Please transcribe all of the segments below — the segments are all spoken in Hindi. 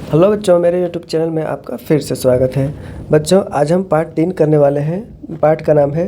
हेलो बच्चों, मेरे यूट्यूब चैनल में आपका फिर से स्वागत है। बच्चों, आज हम पार्ट 3 करने वाले हैं। पार्ट का नाम है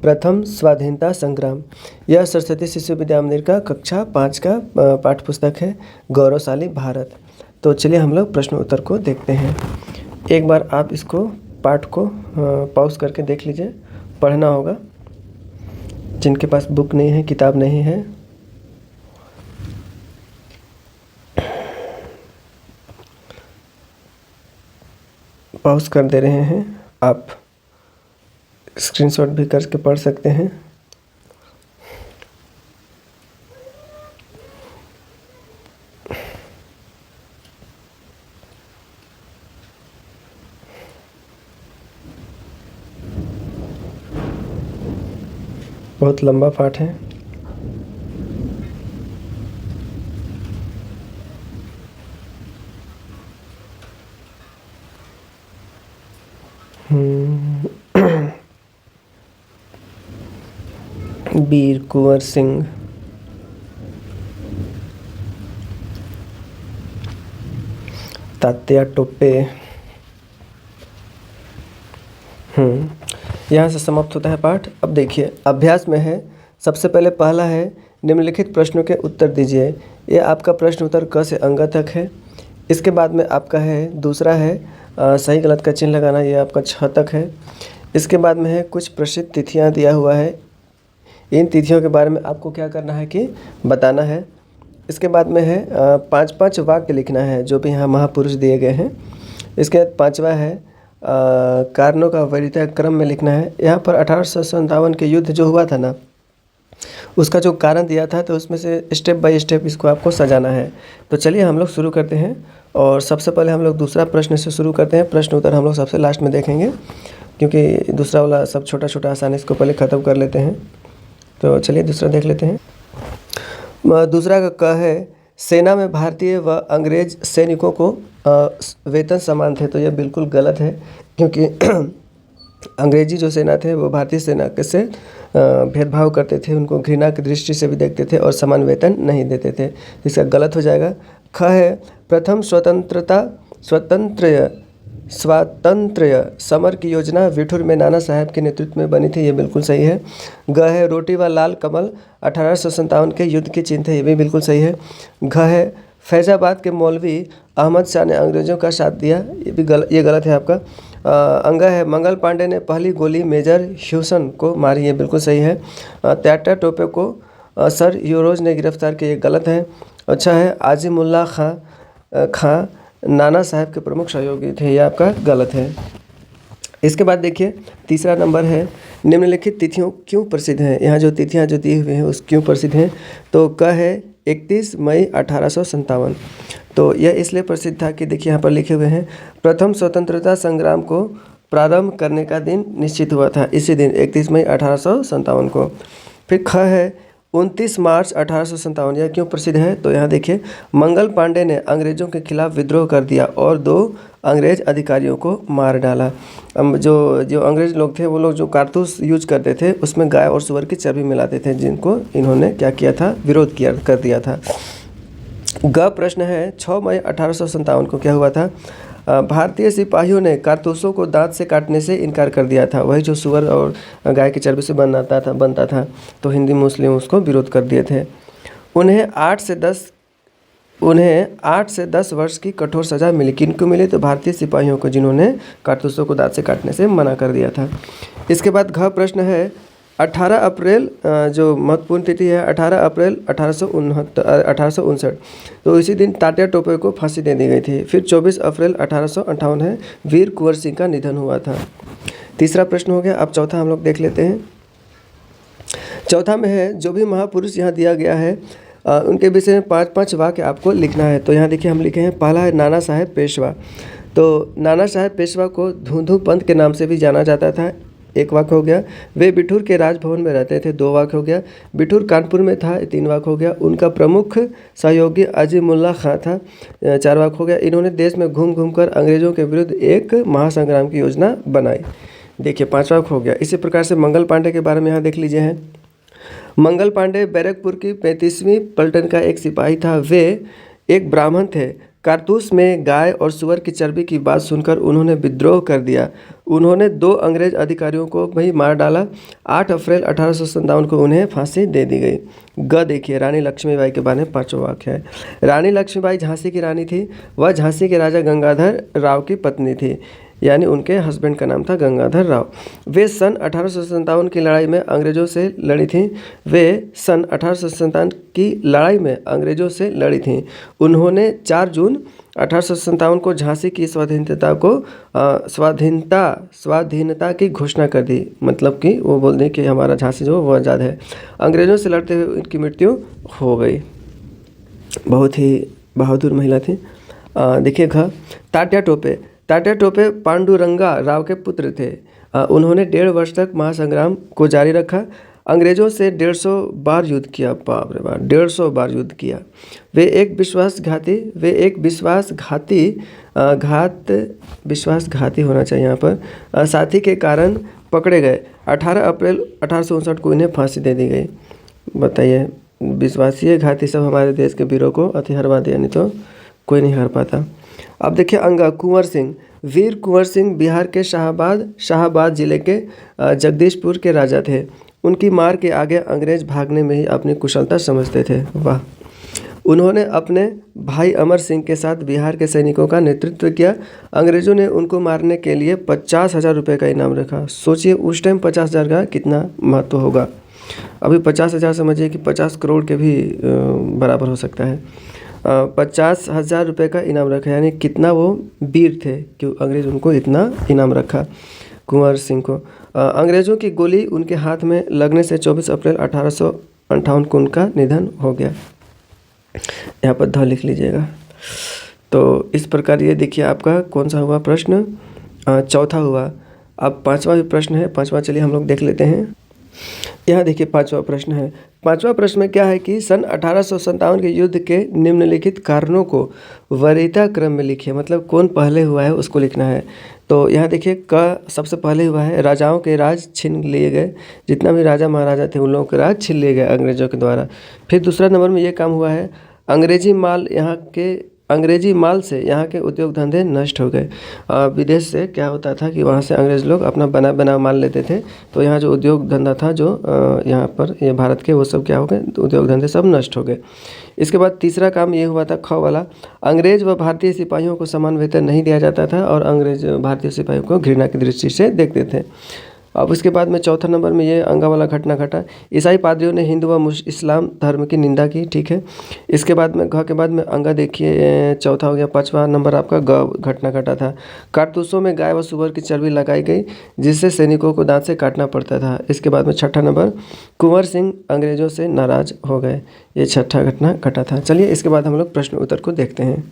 प्रथम स्वाधीनता संग्राम। यह सरस्वती शिशु विद्या मंदिर का कक्षा 5 का पाठ्य पुस्तक है, गौरवशाली भारत। तो चलिए हम लोग प्रश्न उत्तर को देखते हैं। एक बार आप इसको पाठ को पॉज करके देख लीजिए, पढ़ना होगा। जिनके पास बुक नहीं है, किताब नहीं है, पॉज कर दे रहे हैं। आप स्क्रीनशॉट भी करके पढ़ सकते हैं। बहुत लंबा पाठ है। वीर कुंवर सिंह, तात्या टोपे। यहाँ से समाप्त होता है पाठ। अब देखिए, अभ्यास में है। सबसे पहले पहला है, निम्नलिखित प्रश्नों के उत्तर दीजिए। ये आपका प्रश्न उत्तर क से अंग तक है। इसके बाद में आपका है, दूसरा है सही गलत का चिन्ह लगाना, ये आपका 6 तक है। इसके बाद में है कुछ प्रसिद्ध तिथियाँ दिया हुआ है। इन तिथियों के बारे में आपको क्या करना है कि बताना है। इसके बाद में है 5-5 वाक्य लिखना है, जो भी यहाँ महापुरुष दिए गए हैं। इसके बाद 5वां है कारणों का वरीयता क्रम में लिखना है। यहाँ पर 1857 के युद्ध जो हुआ था ना, उसका जो कारण दिया था, तो उसमें से स्टेप बाय स्टेप इसको आपको सजाना है। तो चलिए हम लोग शुरू करते हैं। और सबसे पहले हम लोग दूसरा प्रश्न से शुरू करते हैं। प्रश्न उत्तर हम लोग सबसे लास्ट में देखेंगे, क्योंकि दूसरा वाला सब छोटा छोटा आसानी इसको पहले ख़त्म कर लेते हैं। तो चलिए दूसरा देख लेते हैं। दूसरा का क है, सेना में भारतीय व अंग्रेज सैनिकों को वेतन समान थे। तो यह बिल्कुल गलत है, क्योंकि अंग्रेजी जो सेना थे वो भारतीय सेना के से भेदभाव करते थे, उनको घृणा की दृष्टि से भी देखते थे और समान वेतन नहीं देते थे। इसका गलत हो जाएगा। ख है, प्रथम स्वातंत्र्य समर की योजना विठुर में नाना साहब के नेतृत्व में बनी थी। ये बिल्कुल सही है। ग है, रोटी व लाल कमल 1857 के युद्ध के चिन्ह थे। ये भी बिल्कुल सही है। घ है, फैजाबाद के मौलवी अहमद शाह ने अंग्रेज़ों का साथ दिया। ये गलत है आपका। अंग है, मंगल पांडे ने पहली गोली मेजर ह्यूसन को मारी। ये बिल्कुल सही है। त्याटा टोपे को सर यूरोज ने गिरफ्तार किया। ये गलत है। अच्छा है, आजिमुल्ला खां नाना साहब के प्रमुख सहयोगी थे। ये आपका गलत है। इसके बाद देखिए, तीसरा नंबर है, निम्नलिखित तिथियों क्यों प्रसिद्ध हैं। यहाँ जो तिथियाँ जो दी हुई हैं उस क्यों प्रसिद्ध हैं। तो क है, 31 मई 1857। तो यह इसलिए प्रसिद्ध था कि देखिए यहाँ पर लिखे हुए हैं, प्रथम स्वतंत्रता संग्राम को प्रारंभ करने का दिन निश्चित हुआ था इसी दिन, 31 मई 1857 को। फिर ख है, 29 मार्च 1857। यह क्यों प्रसिद्ध है। तो यहाँ देखिए, मंगल पांडे ने अंग्रेज़ों के खिलाफ विद्रोह कर दिया और 2 अंग्रेज अधिकारियों को मार डाला। जो अंग्रेज लोग थे, वो लोग जो कारतूस यूज करते थे उसमें गाय और सुअर की चर्बी मिलाते थे, जिनको इन्होंने क्या किया था, विरोध कर दिया था। ग प्रश्न है, 6 मई 1857 को क्या हुआ था। भारतीय सिपाहियों ने कारतूसों को दांत से काटने से इनकार कर दिया था। वही जो सुअर और गाय की चर्बी से बनता था, तो हिंदी मुस्लिम उसको विरोध कर दिए थे। उन्हें 8 से 10 वर्ष की कठोर सज़ा मिली। किनको मिली। तो भारतीय सिपाहियों को, जिन्होंने कारतूसों को दांत से काटने से मना कर दिया था। इसके बाद घ प्रश्न है, 18 अप्रैल जो महत्वपूर्ण तिथि है, 18 अप्रैल 1859। तो इसी दिन तात्या टोपे को फांसी दे दी गई थी। फिर 24 अप्रैल 1858 है, वीर कुंवर सिंह का निधन हुआ था। तीसरा प्रश्न हो गया। अब चौथा हम लोग देख लेते हैं। चौथा में है, जो भी महापुरुष यहाँ दिया गया है उनके विषय में 5-5 वाक्य आपको लिखना है। तो यहाँ देखिए हम लिखे हैं, पहला है नाना साहेब पेशवा। तो नाना साहेब पेशवा को धूंधू पंत के नाम से भी जाना जाता था। 1 वाक्य हो गया। वे बिठूर के राजभवन में रहते थे। 2 वाक्य हो गया। बिठूर कानपुर में था। 3 वाक्य हो गया। उनका प्रमुख सहयोगी अजीमुल्ला खां था। 4 वाक्य हो गया। इन्होंने देश में घूम घूम कर अंग्रेजों के विरुद्ध एक महासंग्राम की योजना बनाई। देखिए 5 वाक्य हो गया। इसी प्रकार से मंगल पांडे के बारे में यहाँ देख लीजिए हैं। मंगल पांडे बैरकपुर की 35वीं पलटन का एक सिपाही था। वे एक ब्राह्मण थे। कारतूस में गाय और सुअर की चर्बी की बात सुनकर उन्होंने विद्रोह कर दिया। उन्होंने 2 अंग्रेज अधिकारियों को भी मार डाला। 8 अप्रैल 1857 को उन्हें फांसी दे दी गई। ग देखिए, रानी लक्ष्मीबाई के बारे में 5वां वाक्य है। रानी लक्ष्मीबाई झांसी की रानी थी। वह झांसी के राजा गंगाधर राव की पत्नी थी, यानी उनके हस्बैंड का नाम था गंगाधर राव। वे सन 1857 की लड़ाई में अंग्रेज़ों से लड़ी थीं। वे सन 1857 की लड़ाई में अंग्रेज़ों से लड़ी थीं। उन्होंने 4 जून 1857 को झांसी की स्वाधीनता की घोषणा कर दी। मतलब कि वो बोल दें कि हमारा झांसी जो वो आज़ाद है। अंग्रेज़ों से लड़ते हुए उनकी मृत्यु हो गई। बहुत ही बहादुर महिला थी। देखिए तात्या टोपे। तात्या टोपे पांडुरंगा राव के पुत्र थे। उन्होंने 1.5 वर्ष तक महासंग्राम को जारी रखा। अंग्रेज़ों से 150 बार युद्ध किया। बाप रे बाप, 150 बार युद्ध किया। वे एक विश्वासघाती होना चाहिए यहाँ पर साथी के कारण पकड़े गए। 18 अप्रैल 1859 को इन्हें फांसी दे दी गई। बताइए, विश्वासीय घाती सब हमारे देश के वीरों को अति हरवा दिया, नहीं तो कोई नहीं हार पाता। अब देखिए अंगा कुंवर सिंह। वीर कुंवर सिंह बिहार के शाहाबाद जिले के जगदीशपुर के राजा थे। उनकी मार के आगे अंग्रेज भागने में ही अपनी कुशलता समझते थे। वाह। उन्होंने अपने भाई अमर सिंह के साथ बिहार के सैनिकों का नेतृत्व किया। अंग्रेज़ों ने उनको मारने के लिए 50,000 रुपये का इनाम रखा। सोचिए उस टाइम 50,000 का कितना महत्व होगा। अभी 50,000 समझिए कि 50 करोड़ के भी बराबर हो सकता है। 50,000 रुपये का इनाम रखा, यानी कितना वो वीर थे कि अंग्रेज़ उनको इतना इनाम रखा कुंवर सिंह को। अंग्रेज़ों की गोली उनके हाथ में लगने से 24 अप्रैल 1858 को उनका निधन हो गया। यहाँ पर ध लिख लीजिएगा। तो इस प्रकार ये देखिए आपका कौन सा हुआ प्रश्न, चौथा हुआ। अब 5वां भी प्रश्न है। 5वां चलिए हम लोग देख लेते हैं। यहाँ देखिए 5वां प्रश्न है। 5वां प्रश्न में क्या है कि सन 1857 के युद्ध के निम्नलिखित कारणों को वरीयता क्रम में लिखिए। मतलब कौन पहले हुआ है उसको लिखना है। तो यहाँ देखिए क सबसे पहले हुआ है, राजाओं के राज छीन लिए गए। जितना भी राजा महाराजा थे उन लोगों के राज छीन लिए गए अंग्रेज़ों के द्वारा। फिर दूसरा नंबर में ये काम हुआ है, अंग्रेजी माल से यहाँ के उद्योग धंधे नष्ट हो गए। विदेश से क्या होता था कि वहाँ से अंग्रेज़ लोग अपना बना माल लेते थे, तो यहाँ जो उद्योग धंधा था जो यहाँ पर ये भारत के, वो सब क्या हो गए, उद्योग धंधे सब नष्ट हो गए। इसके बाद तीसरा काम ये हुआ था, ख वाला, अंग्रेज़ व भारतीय सिपाहियों को समान वेतन नहीं दिया जाता था और अंग्रेज़ भारतीय सिपाहियों को घृणा की दृष्टि से देखते थे। अब इसके बाद में चौथा नंबर में ये अंगा वाला घटना घटा। ईसाई पादरियों ने हिंदू व इस्लाम धर्म की निंदा की। ठीक है। इसके बाद में घ के बाद में अंगा देखिए चौथा हो गया। 5वां नंबर आपका ग घटना घटा था। कारतूसों में गाय व सुअर की चर्बी लगाई गई जिससे सैनिकों को दांत से काटना पड़ता था। इसके बाद में छठा नंबर, कुंवर सिंह अंग्रेज़ों से नाराज हो गए। ये छठा घटना घटा था। चलिए इसके बाद हम लोग प्रश्न उत्तर को देखते हैं।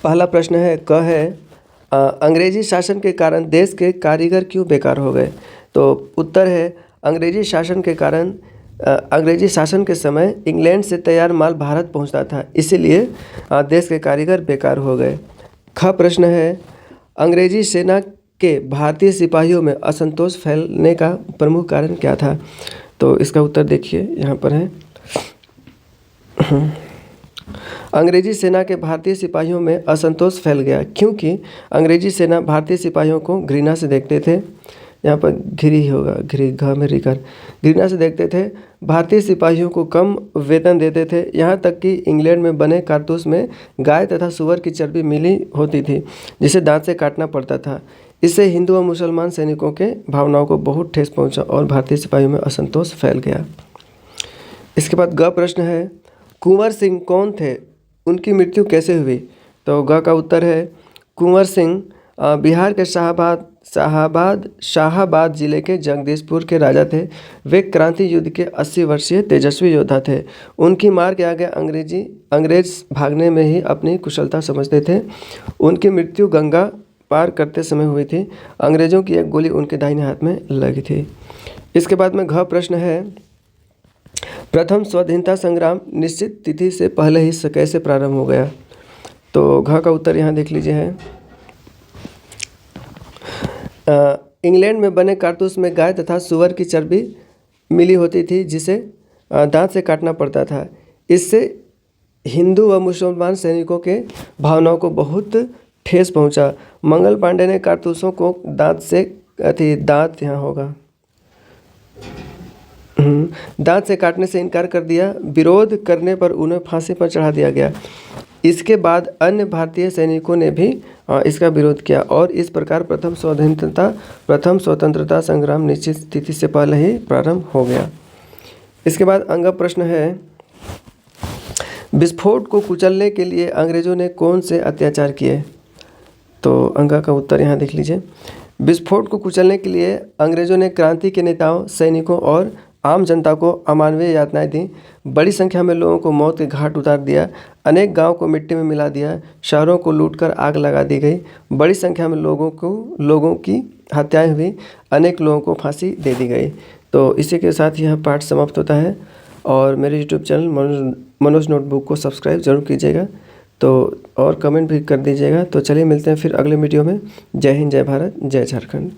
पहला प्रश्न है, क है, अंग्रेजी शासन के कारण देश के कारीगर क्यों बेकार हो गए। तो उत्तर है, अंग्रेजी शासन के समय इंग्लैंड से तैयार माल भारत पहुंचता था, इसीलिए देश के कारीगर बेकार हो गए। ख प्रश्न है, अंग्रेजी सेना के भारतीय सिपाहियों में असंतोष फैलने का प्रमुख कारण क्या था। तो इसका उत्तर देखिए यहाँ पर है, अंग्रेजी सेना के भारतीय सिपाहियों में असंतोष फैल गया क्योंकि अंग्रेजी सेना भारतीय सिपाहियों को घृणा से देखते थे। यहाँ पर घृ होगा, घृणा से देखते थे। भारतीय सिपाहियों को कम वेतन देते थे। यहाँ तक कि इंग्लैंड में बने कारतूस में गाय तथा सुअर की चर्बी मिली होती थी जिसे दांत से काटना पड़ता था। इससे हिंदू व मुसलमान सैनिकों के भावनाओं को बहुत ठेस पहुँचा और भारतीय सिपाहियों में असंतोष फैल गया। इसके बाद ग प्रश्न है, कुंवर सिंह कौन थे, उनकी मृत्यु कैसे हुई। तो ग का उत्तर है, कुंवर सिंह बिहार के शाहाबाद जिले के जगदीशपुर के राजा थे। वे क्रांति युद्ध के 80 वर्षीय तेजस्वी योद्धा थे। उनकी मार के आगे अंग्रेज भागने में ही अपनी कुशलता समझते थे। उनकी मृत्यु गंगा पार करते समय हुई थी। अंग्रेजों की एक गोली उनके दाहिने हाथ में लगी थी। इसके बाद में घ प्रश्न है, प्रथम स्वाधीनता संग्राम निश्चित तिथि से पहले ही कैसे प्रारंभ हो गया। तो घ का उत्तर यहाँ देख लीजिए है, इंग्लैंड में बने कारतूस में गाय तथा सुअर की चर्बी मिली होती थी जिसे दांत से काटना पड़ता था। इससे हिंदू व मुसलमान सैनिकों के भावनाओं को बहुत ठेस पहुंचा। मंगल पांडे ने कारतूसों को दांत यहाँ होगा दांत से काटने से इनकार कर दिया। विरोध करने पर उन्हें फांसी पर चढ़ा दिया गया। इसके बाद अन्य भारतीय सैनिकों ने भी इसका विरोध किया और इस प्रकार प्रथम स्वतंत्रता संग्राम निश्चित तिथि से पहले ही प्रारंभ हो गया। इसके बाद अगला प्रश्न है, विस्फोट को कुचलने के लिए अंग्रेजों ने कौन से अत्याचार किए? तो अंगा का उत्तर यहाँ देख लीजिए। विस्फोट को कुचलने के लिए अंग्रेजों ने क्रांति के नेताओं, सैनिकों और आम जनता को अमानवीय यातनाएं दी। बड़ी संख्या में लोगों को मौत के घाट उतार दिया। अनेक गांव को मिट्टी में मिला दिया। शहरों को लूटकर आग लगा दी गई। बड़ी संख्या में लोगों की हत्याएं हुई। अनेक लोगों को फांसी दे दी गई। तो इसी के साथ यह पाठ समाप्त होता है और मेरे यूट्यूब चैनल मनोज नोटबुक को सब्सक्राइब जरूर कीजिएगा तो और कमेंट भी कर दीजिएगा। तो चलिए मिलते हैं फिर अगले वीडियो में। जय हिंद, जय भारत, जय झारखंड।